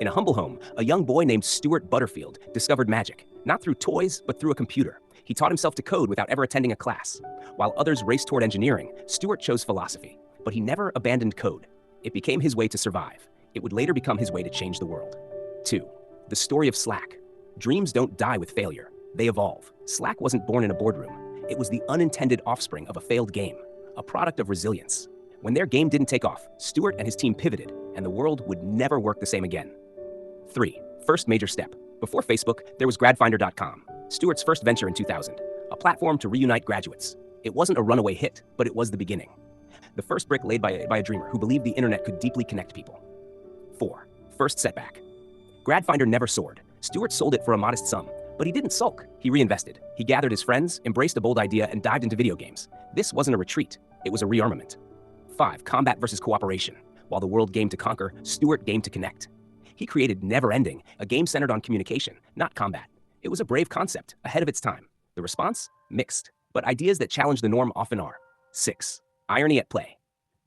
In a humble home, a young boy named Stewart Butterfield discovered magic, not through toys, but through a computer. He taught himself to code without ever attending a class. While others raced toward engineering, Stewart chose philosophy. But he never abandoned code. It became his way to survive. It would later become his way to change the world. 2. The story of Slack. Dreams don't die with failure. They evolve. Slack wasn't born in a boardroom. It was the unintended offspring of a failed game, a product of resilience. When their game didn't take off, Stewart and his team pivoted, and the world would never work the same again. 3. First major step. Before Facebook, there was Gradfinder.com, Stewart's first venture in 2000, a platform to reunite graduates. It wasn't a runaway hit, but it was the beginning. The first brick laid by a dreamer who believed the internet could deeply connect people. 4. First setback. Gradfinder never soared. Stewart sold it for a modest sum, but he didn't sulk. He reinvested. He gathered his friends, embraced a bold idea, and dived into video games. This wasn't a retreat. It was a rearmament. 5. Combat versus cooperation. While the world gamed to conquer, Stewart gamed to connect. He created Never Ending, a game centered on communication, not combat. It was a brave concept, ahead of its time. The response? Mixed. But ideas that challenge the norm often are. 6. Irony at play.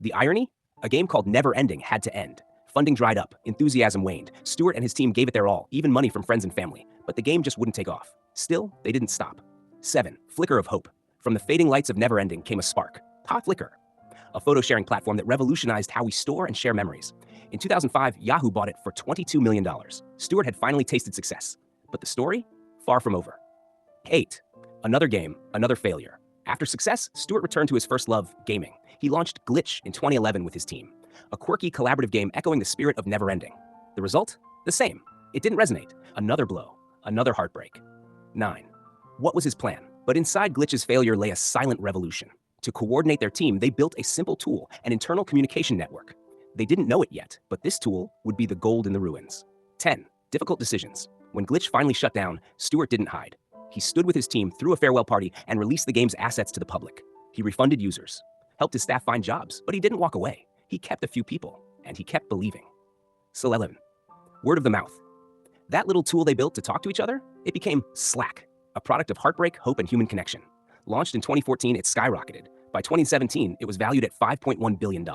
The irony? A game called Never Ending had to end. Funding dried up, enthusiasm waned. Stewart and his team gave it their all, even money from friends and family. But the game just wouldn't take off. Still, they didn't stop. 7. Flickr of hope. From the fading lights of Never Ending came a spark. Flickr, a photo-sharing platform that revolutionized how we store and share memories. In 2005, Yahoo bought it for $22 million. Stewart had finally tasted success. But the story? Far from over. 8. Another game, another failure. After success, Stewart returned to his first love, gaming. He launched Glitch in 2011 with his team, a quirky collaborative game echoing the spirit of Never Ending. The result? The same. It didn't resonate. Another blow. Another heartbreak. 9. What was his plan? But inside Glitch's failure lay a silent revolution. To coordinate their team, they built a simple tool, an internal communication network. They didn't know it yet, but this tool would be the gold in the ruins. 10. Difficult decisions. When Glitch finally shut down, Stewart didn't hide. He stood with his team, threw a farewell party, and released the game's assets to the public. He refunded users, helped his staff find jobs, but he didn't walk away. He kept a few people, and he kept believing. So 11. Word of the mouth. That little tool they built to talk to each other, it became Slack, a product of heartbreak, hope, and human connection. Launched in 2014, it skyrocketed. By 2017, it was valued at $5.1 billion.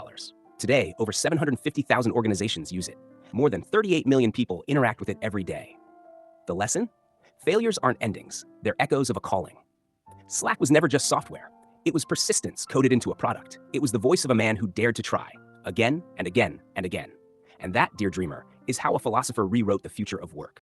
Today, over 750,000 organizations use it. More than 38 million people interact with it every day. The lesson? Failures aren't endings, they're echoes of a calling. Slack was never just software. It was persistence coded into a product. It was the voice of a man who dared to try, again and again and again. And that, dear dreamer, is how a philosopher rewrote the future of work.